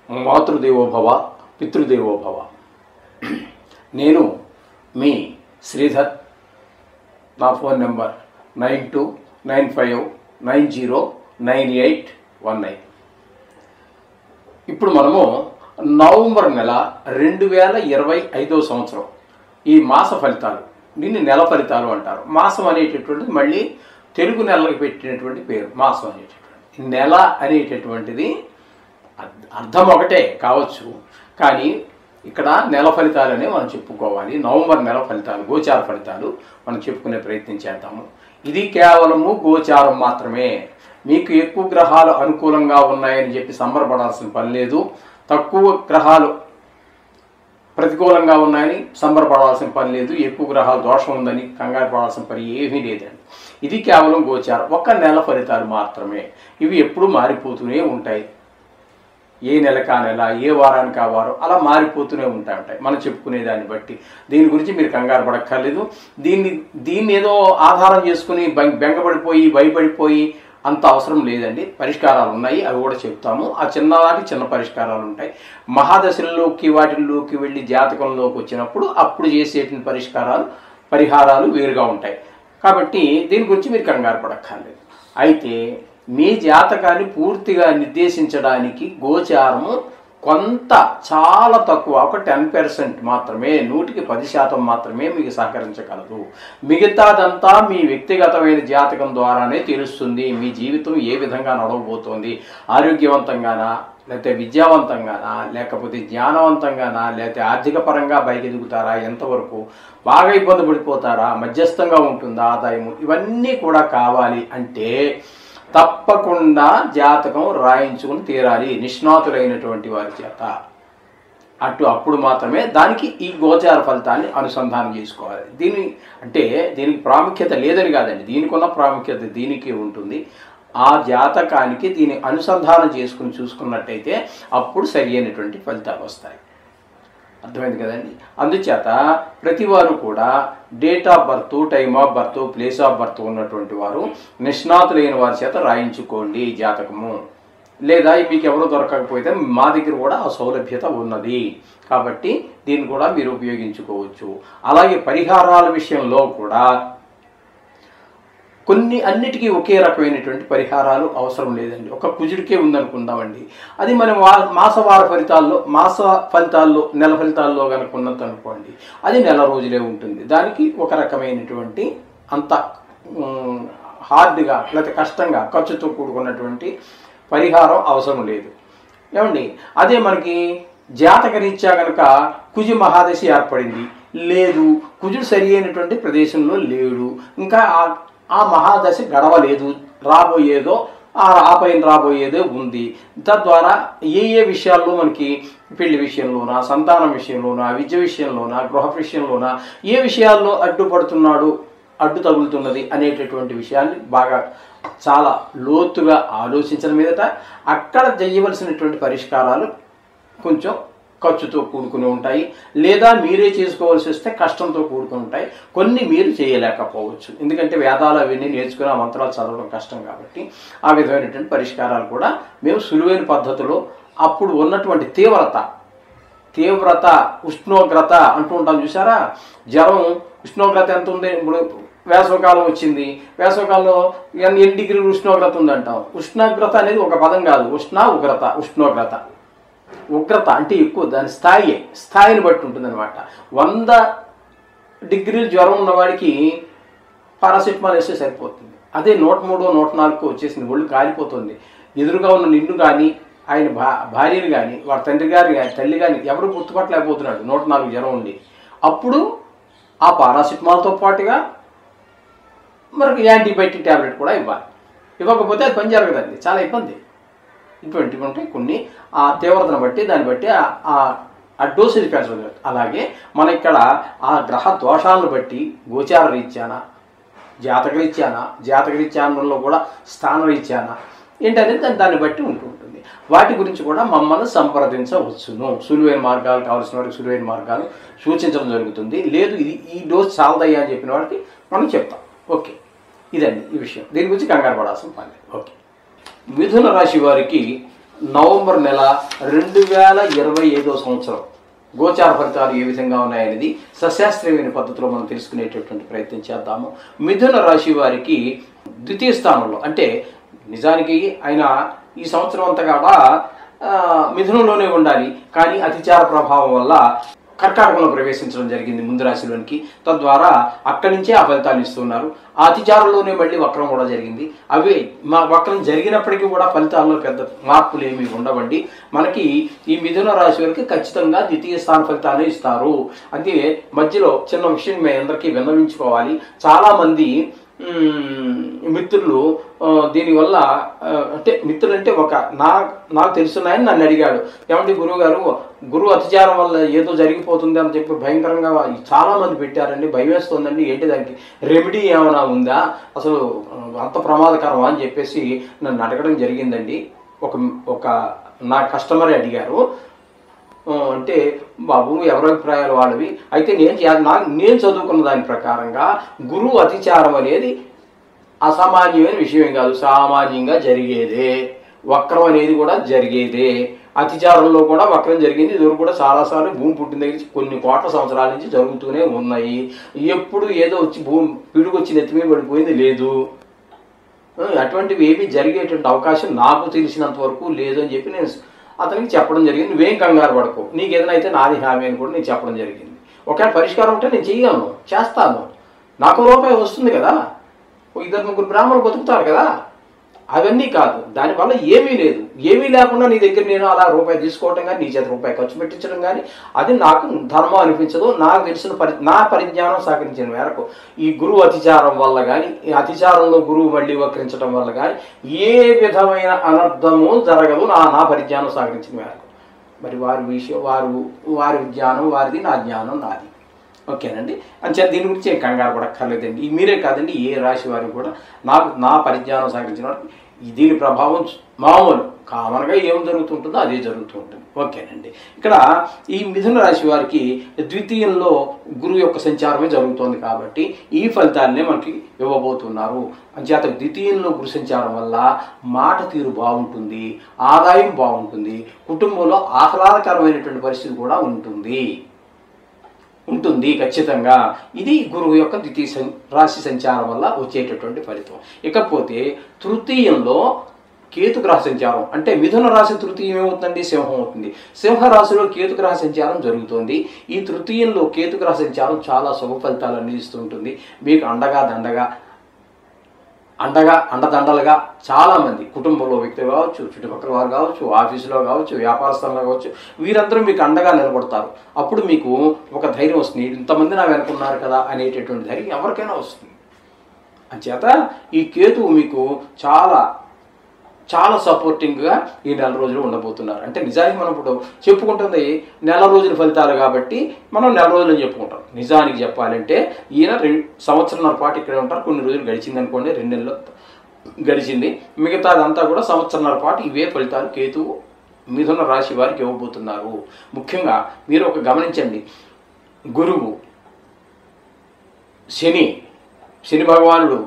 మాతృదేవోభవ పితృదేవోభవ. నేను మీ శ్రీధర్. నా phone number 9295909819. ఇప్పుడు మనము నవంబర్ నెల 2025 సంవత్సరం ఈ మాస ఫలితాలు, దీన్ని నెల ఫలితాలు అంటారు. మాసం అనేటటువంటిది మళ్ళీ తెలుగు నెలలకు పెట్టినటువంటి పేరు మాసం అనేటటువంటి. నెల అనేటటువంటిది అర్థం ఒకటే కావచ్చు, కానీ ఇక్కడ నెల ఫలితాలనే మనం చెప్పుకోవాలి. నవంబర్ నెల ఫలితాలు, గోచార ఫలితాలు మనం చెప్పుకునే ప్రయత్నం చేద్దాము. ఇది కేవలము గోచారం మాత్రమే. మీకు ఎక్కువ గ్రహాలు అనుకూలంగా ఉన్నాయని చెప్పి సంబరపడాల్సిన పని లేదు, తక్కువ గ్రహాలు ప్రతికూలంగా ఉన్నాయని సంబరపడాల్సిన పని లేదు, ఎక్కువ గ్రహాలు దోషం ఉందని కంగారు పడాల్సిన పని ఏమీ లేదండి. ఇది కేవలం గోచారం, ఒక్క నెల ఫలితాలు మాత్రమే. ఇవి ఎప్పుడూ మారిపోతూనే ఉంటాయి. ఏ నెలకా నెల, ఏ వారానికి ఆ వారం అలా మారిపోతూనే ఉంటాయి మనం చెప్పుకునే దాన్ని బట్టి. దీని గురించి మీరు కంగారు పడక్కర్లేదు. దీన్ని ఏదో ఆధారం చేసుకుని బెంగపడిపోయి భయపడిపోయి అంత అవసరం లేదండి. పరిష్కారాలు ఉన్నాయి, అవి కూడా చెప్తాము. ఆ చిన్నదానికి చిన్న పరిష్కారాలు ఉంటాయి. మహాదశల్లోకి వాటిల్లోకి వెళ్ళి జాతకంలోకి వచ్చినప్పుడు అప్పుడు చేసేటువంటి పరిహారాలు వేరుగా ఉంటాయి. కాబట్టి దీని గురించి మీరు కంగారు పడక్కర్లేదు. అయితే మీ జాతకాన్ని పూర్తిగా నిర్దేశించడానికి గోచారము కొంత చాలా తక్కువ, ఒక 10% మాత్రమే, 100% మాత్రమే మీకు సహకరించగలదు. మిగతాదంతా మీ వ్యక్తిగతమైన జాతకం ద్వారానే తెలుస్తుంది. మీ జీవితం ఏ విధంగా నడవబోతోంది, ఆరోగ్యవంతంగానా, లేకపోతే విద్యావంతంగానా, లేకపోతే జ్ఞానవంతంగానా, లేకపోతే ఆర్థిక పరంగా ఎదుగుతారా, ఎంతవరకు బాగా ఇబ్బంది పడిపోతారా, మధ్యస్థంగా ఉంటుందా ఆదాయము, ఇవన్నీ కూడా కావాలి అంటే తప్పకుండా జాతకం రాయించుకుని తీరాలి నిష్ణాతులైనటువంటి వారి చేత. అప్పుడు మాత్రమే దానికి ఈ గోచార ఫలితాన్ని అనుసంధానం చేసుకోవాలి. దీనికి ప్రాముఖ్యత లేదని కాదండి, దీనికి ఉన్న ప్రాముఖ్యత దీనికి ఉంటుంది. ఆ జాతకానికి దీన్ని అనుసంధానం చేసుకుని చూసుకున్నట్టయితే అప్పుడు సరి అయినటువంటి ఫలితాలు వస్తాయి. అర్థమైంది కదండి. అందుచేత ప్రతి వారు కూడా date of birth, time of birth, place of birth ఉన్నటువంటి వారు నిష్ణాతులైన వారి చేత రాయించుకోండి జాతకము. లేదా మీకు ఎవరో దొరకకపోతే మా దగ్గర కూడా ఆ సౌలభ్యత ఉన్నది, కాబట్టి దీన్ని కూడా మీరు ఉపయోగించుకోవచ్చు. అలాగే పరిహారాల విషయంలో కూడా అన్నిటికీ ఒకే రకమైనటువంటి పరిహారాలు అవసరం లేదండి. ఒక కుజుడికే ఉందనుకుందామండి, అది మనం మాస ఫలితాల్లో నెల ఫలితాల్లో కనుక ఉన్నది అనుకోండి, అది నెల రోజులే ఉంటుంది. దానికి ఒక రకమైనటువంటి అంత హార్డ్గా లేకపోతే కష్టంగా ఖర్చుతో కూడుకున్నటువంటి పరిహారం అవసరం లేదు ఏమండి. అదే మనకి జాతక రీత్యా కనుక కుజు మహాదశి ఏర్పడింది, లేదు కుజుడు సరి అయినటువంటి ప్రదేశంలో లేడు, ఇంకా ఆ మహాదశ గడవలేదు, రాబోయేదో ఆ పైన రాబోయేదో ఉంది. తద్వారా ఏ విషయాల్లో మనకి పెళ్లి విషయంలోనా, సంతానం విషయంలోనా, విద్య విషయంలోనా, గృహ విషయంలోనా ఏ విషయాల్లో అడ్డు తగులుతున్నది అనేటటువంటి విషయాన్ని బాగా చాలా లోతుగా ఆలోచించిన మీదట అక్కడ చేయవలసినటువంటి పరిష్కారాలు కొంచెం ఖర్చుతో కూడుకుని ఉంటాయి, లేదా మీరే చేసుకోవాల్సి వస్తే కష్టంతో కూడుకుని ఉంటాయి. కొన్ని మీరు చేయలేకపోవచ్చు, ఎందుకంటే వేదాలు అవన్నీ నేర్చుకుని ఆ మంత్రాలు చదవడం కష్టం కాబట్టి. ఆ విధమైనటువంటి పరిష్కారాలు కూడా మేము సులువైన పద్ధతిలో అప్పుడు ఉన్నటువంటి తీవ్రత ఉష్ణోగ్రత అంటూ ఉంటాం చూసారా. జ్వరం ఉష్ణోగ్రత ఎంత ఉంది, ఇప్పుడు వేసవకాలం వచ్చింది, వేసవకాలంలో ఎన్ని డిగ్రీలు ఉష్ణోగ్రత ఉందంటాం. ఉష్ణోగ్రత అనేది ఒక పదం కాదు, ఉగ్రత అంటే ఎక్కువ, దాని స్థాయిని బట్టి ఉంటుందన్నమాట. 100 డిగ్రీలు జ్వరం ఉన్నవాడికి పారాసిటమాల్ వేస్తే సరిపోతుంది. అదే 103, 104 వచ్చేసింది, ఒళ్ళు కాలిపోతుంది. ఎదురుగా ఉన్న నిన్ను కానీ ఆయన భార్యను కానీ వారి తండ్రి గారు కానీ తల్లి కానీ ఎవరు గుర్తుపట్టలేకపోతున్నాడు 104 జ్వరం ఉండి. అప్పుడు ఆ పారాసిటమాల్తో పాటుగా మనకు యాంటీబయాటిక్ ట్యాబ్లెట్ కూడా ఇవ్వాలి. ఇవ్వకపోతే అది పని జరగదండి, చాలా ఇబ్బంది. ఇటువంటివి ఉంటాయి కొన్ని. ఆ తీవ్రతను బట్టి దాన్ని బట్టి ఆ డోసేజ్ పెంచడం. అలాగే మన ఇక్కడ ఆ గ్రహ దోషాలను బట్టి గోచార రీత్యానా, జాతక రీత్యానంలో కూడా స్థాన రీత్యానా ఏంటనేది దాన్ని బట్టి ఉంటుంది. వాటి గురించి కూడా మమ్మల్ని సంప్రదించవచ్చును. సులువైన మార్గాలు కావాల్సిన వారికి సులువైన మార్గాలు సూచించడం జరుగుతుంది. లేదు ఈ డోస్ చాలదయ్యా అని చెప్పిన వారికి మనం చెప్తాం. ఓకే, ఇదండి ఈ విషయం. దీని గురించి కంగారు పడాల్సిన పని లేదు. ఓకే, మిథున రాశి వారికి నవంబర్ నెల 2025 సంవత్సరం గోచార ఫలితాలు ఏ విధంగా ఉన్నాయనేది సశాస్త్రీయమైన పద్ధతిలో మనం తెలుసుకునేటటువంటి ప్రయత్నం చేద్దాము. మిథున రాశి వారికి ద్వితీయ స్థానంలో, అంటే నిజానికి ఆయన ఈ సంవత్సరం అంతా కూడా మిథునంలోనే ఉండాలి, కానీ అతిచార ప్రభావం వల్ల కర్కాటకంలో ప్రవేశించడం జరిగింది ముందు రాశిలోనికి. తద్వారా అక్కడి నుంచే ఆ ఫలితాలు ఇస్తున్నారు. ఆ అతిచారంలోనే మళ్ళీ వక్రం కూడా జరిగింది. అవి వక్రం జరిగినప్పటికీ కూడా ఫలితాల్లో పెద్ద మార్పులు ఏమీ ఉండవండి. మనకి ఈ మిథున రాశి వారికి ఖచ్చితంగా ద్వితీయ స్థాన ఫలితాలే ఇస్తారు. అంటే మధ్యలో చిన్న విషయం మీ అందరికీ విన్నవించుకోవాలి. చాలామంది మిత్రులు దీనివల్ల, అంటే మిత్రులు అంటే నాకు తెలుసున్నాయని నన్ను అడిగాడు, ఏమంటే గురువు గారు గురువు అతిచారం వల్ల ఏదో జరిగిపోతుంది అని చెప్పి భయంకరంగా చాలామంది పెట్టారండి, భయం వేస్తుందండి, ఏంటి దానికి రెమెడీ ఏమైనా ఉందా, అసలు అంత ప్రమాదకరమా అని చెప్పేసి నన్ను అడగడం జరిగిందండి. ఒక నా కస్టమరే అడిగారు. అంటే బాబు ఎవరి అభిప్రాయాలు వాళ్ళవి. అయితే నేను చదువుకున్న దాని ప్రకారంగా గురువు అతిచారం అనేది అసామాన్యమైన విషయం కాదు, సామాన్యంగా జరిగేదే. వక్రం అనేది కూడా జరిగేదే. అతిచారంలో కూడా వక్రం జరిగింది. ఇది కూడా చాలాసార్లు భూమి పుట్టిన దగ్గర కొన్ని కోట్ల సంవత్సరాల నుంచి జరుగుతూనే ఉన్నాయి. ఎప్పుడు ఏదో వచ్చి పిడుగొచ్చి నెత్తిమీ పడిపోయింది లేదు. అటువంటివి ఏమీ జరిగేటువంటి అవకాశం నాకు తెలిసినంత వరకు లేదు అని చెప్పి నేను అతనికి చెప్పడం జరిగింది. నువ్వేం కంగారు పడకు, నీకు ఏదైనా అయితే నాది హామీ అని కూడా నేను చెప్పడం జరిగింది. ఒకవేళ పరిష్కారం ఉంటే నేను చేయగలను, చేస్తాను. నాకు రూపాయి వస్తుంది కదా, 2-3 బ్రాహ్మణులు బతుకుతారు కదా. అవన్నీ కాదు, దానివల్ల ఏమీ లేదు. ఏమీ లేకుండా నీ దగ్గర నేను అలా రూపాయి తీసుకోవటం కానీ, నీ చేత రూపాయి ఖర్చు పెట్టించడం కానీ అది నాకు ధర్మం అనిపించదు. నాకు తెలిసిన నా పరిజ్ఞానం సహకరించిన మేరకు ఈ గురువు అతిచారం వల్ల కానీ, ఈ అతిచారంలో గురువు మళ్ళీ వక్రించడం వల్ల కానీ ఏ విధమైన అనర్థము జరగదు నా పరిజ్ఞానం సహకరించిన మేరకు. మరి వారి జ్ఞానం వారిది, నా జ్ఞానం నాది. ఓకేనండి. అంతే, దీని గురించి ఏం కంగారు పడక్కర్లేదండి. మీరే కాదండి, ఏ రాశి వారికి కూడా నా పరిజ్ఞానం సహకరించిన వారికి దీని ప్రభావం మామూలు కామన్గా ఏం జరుగుతుంటుందో అదే జరుగుతూ ఉంటుంది. ఓకేనండి. ఇక్కడ ఈ మిథున రాశి వారికి ద్వితీయంలో గురువు యొక్క సంచారమే జరుగుతుంది కాబట్టి ఈ ఫలితాలనే మనకి ఇవ్వబోతున్నారు. అంచేత ద్వితీయంలో గురు సంచారం వల్ల మాట తీరు బాగుంటుంది, ఆదాయం బాగుంటుంది, కుటుంబంలో ఆహ్లాదకరమైనటువంటి పరిస్థితి కూడా ఉంటుంది ఖచ్చితంగా. ఇది గురువు యొక్క ద్వితీయ రాశి సంచారం వల్ల వచ్చేటటువంటి ఫలితం. ఇకపోతే తృతీయంలో కేతుగ్రహ సంచారం, అంటే మిథున రాశి తృతీయం ఏమవుతుందండి? సింహం అవుతుంది. సింహరాశిలో కేతుగ్రహ సంచారం జరుగుతుంది. ఈ తృతీయంలో కేతుగ్రహ సంచారం చాలా శుభ ఫలితాలు అందిస్తుంటుంది. మీకు అండదండలుగా చాలామంది కుటుంబంలో వ్యక్తులు కావచ్చు, చుట్టుపక్కల వారు కావచ్చు, ఆఫీసులో కావచ్చు, వ్యాపార స్థలంలో కావచ్చు, వీరందరూ మీకు అండగా నిలబడతారు. అప్పుడు మీకు ఒక ధైర్యం వస్తుంది, ఇంతమంది నా వెనుకున్నారు కదా అనేటటువంటి ధైర్యం ఎవరికైనా వస్తుంది. అంచేత ఈ కేతువు మీకు చాలా చాలా సపోర్టింగ్గా ఈ 4 రోజులు ఉండబోతున్నారు. అంటే నిజానికి మనం ఇప్పుడు చెప్పుకుంటుంది 4 రోజుల ఫలితాలు కాబట్టి మనం 4 రోజులు అని చెప్పుకుంటాం. నిజానికి చెప్పాలంటే ఈయన సంవత్సరంన్నర పాటు ఇక్కడే ఉంటారు. కొన్ని రోజులు గడిచింది అనుకోండి, 2 నెలలు గడిచింది, మిగతాదంతా కూడా సంవత్సరంన్నర పాటు ఇవే ఫలితాలు కేతువు మిథున రాశి వారికి ఇవ్వబోతున్నారు. ముఖ్యంగా మీరు ఒక గమనించండి, గురువు, శని భగవానుడు,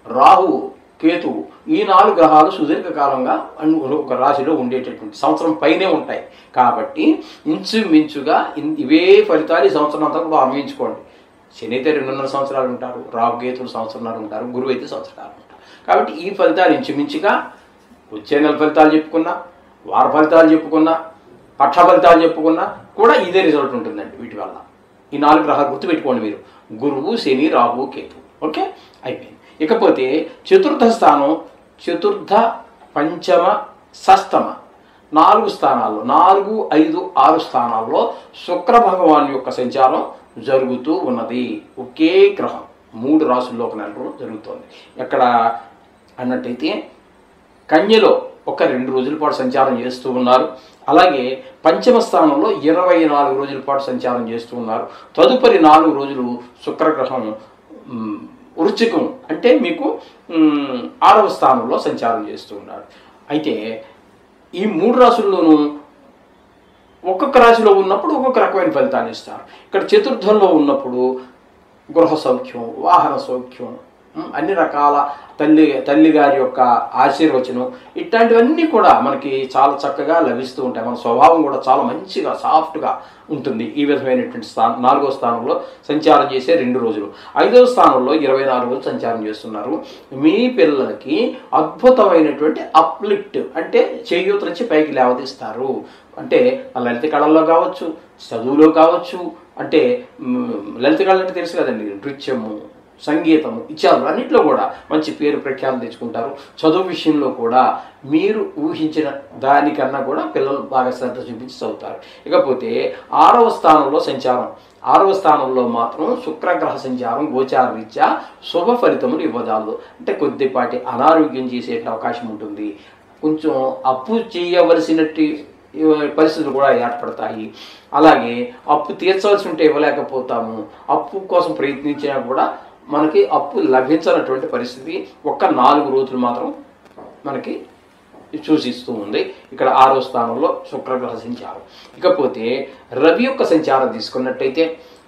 రాహువు, కేతువు, ఈ 4 గ్రహాలు సుదీర్ఘకాలంగా ఒక రాశిలో ఉండేటటువంటి సంవత్సరం పైనే ఉంటాయి. కాబట్టి ఇంచుమించుగా ఇవే ఫలితాలు ఈ సంవత్సరం అంతా కూడా అన్వయించుకోండి. శని అయితే 2.5 సంవత్సరాలు ఉంటారు, రాహు కేతులు సంవత్సరాలు ఉంటారు, గురువు అయితే సంవత్సరాలు ఉంటారు. కాబట్టి ఈ ఫలితాలు ఇంచుమించుగా వచ్చే నెల ఫలితాలు చెప్పుకున్నా, వార ఫలితాలు చెప్పుకున్నా, పక్ష ఫలితాలు చెప్పుకున్నా కూడా ఇదే రిజల్ట్ ఉంటుందండి. వీటి వల్ల ఈ 4 గ్రహాలు గుర్తుపెట్టుకోండి మీరు, గురువు, శని, రాహు, కేతు. ఓకే, అయిపోయింది. ఇకపోతే చతుర్థ స్థానం, చతుర్థ, పంచమ, షష్టమ 4 స్థానాల్లో 4, 5, 6 స్థానాల్లో శుక్ర భగవాన్ యొక్క సంచారం జరుగుతూ ఉన్నది. ఒకే గ్రహం 3 రాశుల్లో ఒక నెల రోజులు జరుగుతుంది. ఎక్కడ అన్నట్టయితే కన్యలో ఒక 2 రోజుల పాటు సంచారం చేస్తూ ఉన్నారు. అలాగే పంచమ స్థానంలో 24 రోజుల పాటు సంచారం చేస్తూ ఉన్నారు. తదుపరి 4 రోజులు శుక్రగ్రహం వృశ్చికం అంటే మీకు 6వ స్థానంలో సంచారం చేస్తూ ఉన్నాడు. అయితే ఈ 3 రాశుల్లోనూ ఒక్కొక్క రాశిలో ఉన్నప్పుడు ఒక్కొక్క రకమైన ఫలితాన్ని ఇస్తారు. ఇక్కడ చతుర్థంలో ఉన్నప్పుడు గృహ సౌఖ్యం, వాహన సౌఖ్యం, అన్ని రకాల తల్లిగారి యొక్క ఆశీర్వచనం ఇట్లాంటివన్నీ కూడా మనకి చాలా చక్కగా లభిస్తూ ఉంటాయి. మన స్వభావం కూడా చాలా మంచిగా సాఫ్ట్గా ఉంటుంది. ఈ విధమైనటువంటి స్థానం 4వ స్థానంలో సంచారం చేసే 2 రోజులు. 5వ స్థానంలో 24 రోజులు సంచారం చేస్తున్నారు. మీ పిల్లలకి అద్భుతమైనటువంటి అప్లిఫ్ట్ అంటే చేయూత నుంచి పైకి లేవదీస్తారు. అంటే లలిత కళల్లో కావచ్చు, చదువులో కావచ్చు, అంటే లలిత కళలు అంటే తెలుసు కదండి, నృత్యము, సంగీతము ఇత్యాదులు అన్నింటిలో కూడా మంచి పేరు ప్రఖ్యాతులు తెచ్చుకుంటారు. చదువు విషయంలో కూడా మీరు ఊహించిన దానికన్నా కూడా పిల్లలు బాగా శ్రద్ధ చూపించి చదువుతారు. ఇకపోతే 6వ స్థానంలో సంచారం, 6వ స్థానంలో మాత్రం శుక్రగ్రహ సంచారం గోచార రీత్యా శుభ ఫలితములు ఇవ్వజాలదు. అంటే కొద్దిపాటి అనారోగ్యం చేసే అవకాశం ఉంటుంది. కొంచెం అప్పు చేయవలసినట్టు పరిస్థితులు కూడా ఏర్పడతాయి. అలాగే అప్పు తీర్చవలసి ఉంటే ఇవ్వలేకపోతాము. అప్పు కోసం ప్రయత్నించినా కూడా మనకి అప్పు లభించినటువంటి పరిస్థితి ఒక్క 4 రోజులు మాత్రం మనకి సూచిస్తూ ఉంది. ఇక్కడ 6వ స్థానంలో శుక్రగ్రహ సంచారం. ఇకపోతే రవి యొక్క సంచారం తీసుకున్నట్టయితే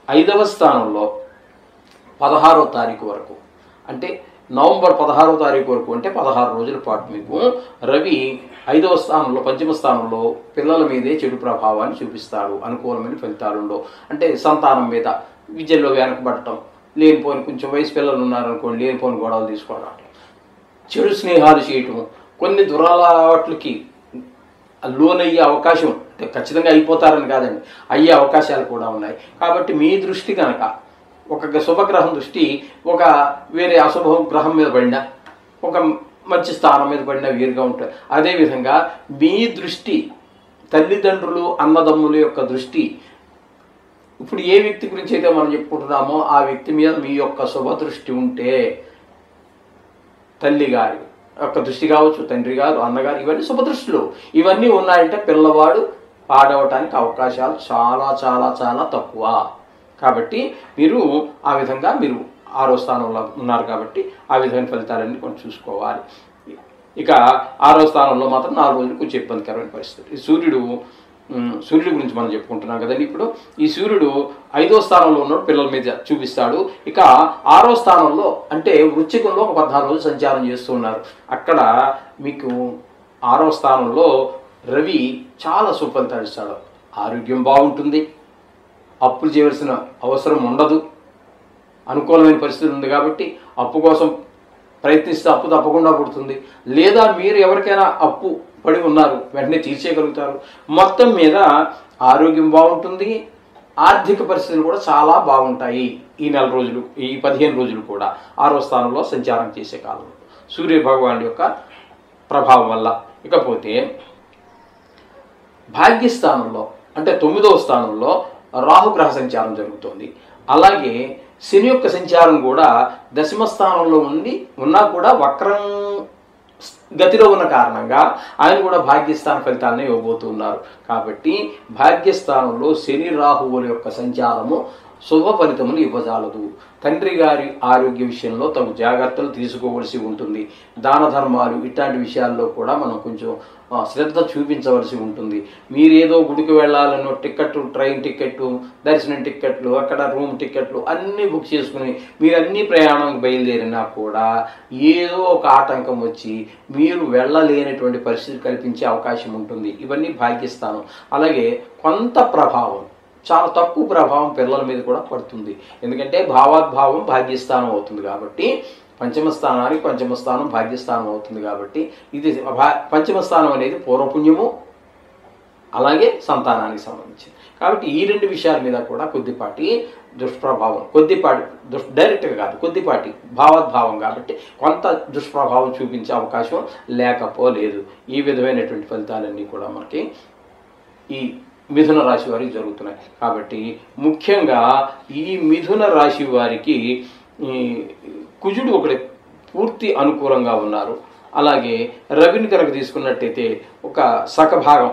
5వ స్థానంలో 16వ తారీఖు వరకు, అంటే నవంబర్ 16వ తారీఖు వరకు, అంటే 16 రోజుల పాటు మీకు రవి 5వ స్థానంలో, పంచమ స్థానంలో పిల్లల మీదే చెడు ప్రభావాన్ని చూపిస్తాడు. అనుకూలమైన ఫలితాలు ఉండవు. అంటే సంతానం మీద, విద్యలో వెనకబడటం, లేనిపోని కొంచెం వయసు పిల్లలు ఉన్నారనుకోండి, లేనిపోని గొడవలు తీసుకోవడం, చెడు స్నేహాలు చేయటం, కొన్ని దురలవాట్లకి లోనయ్యే అవకాశం, ఖచ్చితంగా అయిపోతారని కాదండి, అయ్యే అవకాశాలు కూడా ఉన్నాయి. కాబట్టి మీ దృష్టి కనుక ఒక శుభగ్రహం దృష్టి ఒక వేరే అశుభ గ్రహం మీద పడినా, ఒక మంచి స్థానం మీద పడినా వేరుగా ఉంటుంది. అదేవిధంగా మీ దృష్టి, తల్లిదండ్రులు అన్నదమ్ముల యొక్క దృష్టి, ఇప్పుడు ఏ వ్యక్తి గురించి అయితే మనం చెప్పుకుంటున్నామో ఆ వ్యక్తి మీద మీ యొక్క శుభ దృష్టి ఉంటే, తల్లి గారి యొక్క దృష్టి కావచ్చు, తండ్రి గారు, అన్నగారు, ఇవన్నీ శుభదృష్టిలు. ఇవన్నీ ఉన్నాయంటే పిల్లవాడు పాడవటానికి అవకాశాలు చాలా చాలా చాలా తక్కువ. కాబట్టి మీరు ఆ విధంగా, మీరు 6వ స్థానంలో ఉన్నారు కాబట్టి ఆ విధమైన ఫలితాలన్నీ కొంచెం చూసుకోవాలి. ఇక 6వ స్థానంలో మాత్రం 4 రోజులు కొంచెం ఇబ్బందికరమైన పరిస్థితి. సూర్యుడి గురించి మనం చెప్పుకుంటున్నాం కదండి. ఇప్పుడు ఈ సూర్యుడు 5వ స్థానంలో ఉన్న పిల్లల మీద చూపిస్తాడు. ఇక 6వ స్థానంలో, అంటే వృశ్చికంలో ఒక 14 రోజులు సంచారం చేస్తూ ఉన్నారు. అక్కడ మీకు 6వ స్థానంలో రవి చాలా సుఫలితాలు ఇస్తాడు. ఆరోగ్యం బాగుంటుంది, అప్పులు చేయవలసిన అవసరం ఉండదు, అనుకూలమైన పరిస్థితి ఉంది. కాబట్టి అప్పు కోసం ప్రయత్నిస్తే అప్పు తప్పకుండా పుడుతుంది. లేదా మీరు ఎవరికైనా అప్పు పడి ఉన్నారు, వెంటనే తీర్చేయగలుగుతారు. మొత్తం మీద ఆరోగ్యం బాగుంటుంది, ఆర్థిక పరిస్థితులు కూడా చాలా బాగుంటాయి. ఈ 4 రోజులు, ఈ 15 రోజులు కూడా 6వ స్థానంలో సంచారం చేసే కాలంలో సూర్య భగవానుడి యొక్క ప్రభావం వల్ల. ఇకపోతే భాగ్యస్థానంలో, అంటే 9వ స్థానంలో రాహుగ్రహ సంచారం జరుగుతుంది. అలాగే శని యొక్క సంచారం కూడా 10వ స్థానంలో ఉన్నా కూడా వక్రం గతిలో ఉన్న కారణంగా ఆయన కూడా భాగ్యస్థాన ఫలితాలను ఇవ్వబోతున్నారు. కాబట్టి భాగ్యస్థానంలో శని రాహువుల యొక్క సంచారము శుభ ఫలితములు ఇవ్వజాలదు. తండ్రి గారి ఆరోగ్య విషయంలో తగు జాగ్రత్తలు తీసుకోవలసి ఉంటుంది. దాన ధర్మాలు ఇట్లాంటి విషయాల్లో కూడా మనం కొంచెం శ్రద్ధ చూపించవలసి ఉంటుంది. మీరేదో గుడికి వెళ్ళాలనో టికెట్, ట్రైన్ టికెట్లు, దర్శనం టికెట్లు, అక్కడ రూమ్ టికెట్లు అన్నీ బుక్ చేసుకుని మీరు అన్ని ప్రయాణానికి బయలుదేరినా కూడా ఏదో ఒక ఆటంకం వచ్చి మీరు వెళ్ళలేనటువంటి పరిస్థితి కల్పించే అవకాశం ఉంటుంది. ఇవన్నీ భాగ్యస్థానం. అలాగే కొంత ప్రభావం, చాలా తక్కువ ప్రభావం పిల్లల మీద కూడా పడుతుంది. ఎందుకంటే భావాద్భావం భాగ్యస్థానం అవుతుంది కాబట్టి, పంచమ స్థానం భాగ్యస్థానం అవుతుంది కాబట్టి, ఇది పంచమ స్థానం అనేది పూర్వపుణ్యము, అలాగే సంతానానికి సంబంధించింది. కాబట్టి ఈ 2 విషయాల మీద కూడా కొద్దిపాటి దుష్ప్రభావం, డైరెక్ట్గా కాదు, కొద్దిపాటి భావాద్భావం కాబట్టి కొంత దుష్ప్రభావం చూపించే అవకాశం లేకపోలేదు. ఈ విధమైనటువంటి ఫలితాలన్నీ కూడా మనకి ఈ మిథున రాశి వారికి జరుగుతున్నాయి. కాబట్టి ముఖ్యంగా ఈ మిథున రాశి వారికి కుజుడు ఒకటి పూర్తి అనుకూలంగా ఉన్నారు. అలాగే రవిని కనుక తీసుకున్నట్టయితే ఒక సగభాగం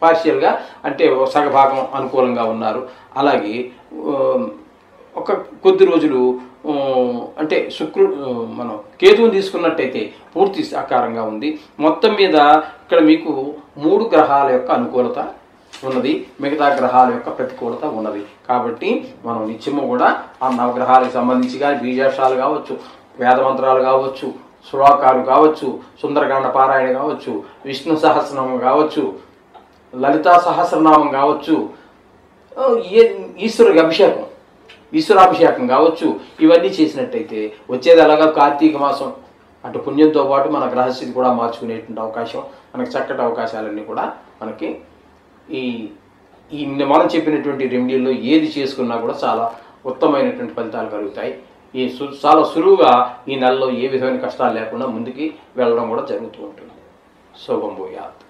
పార్షియల్గా, అంటే సగభాగం అనుకూలంగా ఉన్నారు. అలాగే ఒక కొద్ది రోజులు అంటే మనం కేతువుని తీసుకున్నట్టయితే పూర్తి సాకారంగా ఉంది. మొత్తం మీద ఇక్కడ మీకు 3 గ్రహాల యొక్క అనుకూలత ఉన్నది, మిగతా గ్రహాల యొక్క ప్రతికూలత ఉన్నది. కాబట్టి మనం నిత్యము కూడా ఆ నవగ్రహాలకు సంబంధించి కానీ బీజాక్షరాలు కావచ్చు, వేదమంత్రాలు కావచ్చు, శ్లోకాలు కావచ్చు, సుందరకాండ పారాయణ కావచ్చు, విష్ణు సహస్రనామం కావచ్చు, లలితా సహస్రనామం కావచ్చు, ఈశ్వరాభిషేకం కావచ్చు, ఇవన్నీ చేసినట్టయితే వచ్చేది అలాగా కార్తీక మాసం అటు పుణ్యంతో పాటు మన గ్రహస్థితి కూడా మార్చుకునేటువంటి అవకాశం, మనకి చక్కటి అవకాశాలన్నీ కూడా మనకి ఈ మనం చెప్పినటువంటి రెమెడీల్లో ఏది చేసుకున్నా కూడా చాలా ఉత్తమమైనటువంటి ఫలితాలు కలుగుతాయి. చాలా సులువుగా ఈ నెలలో ఏ విధమైన కష్టాలు లేకుండా ముందుకి వెళ్ళడం కూడా జరుగుతూ ఉంటుంది. శుభం భూయాత్.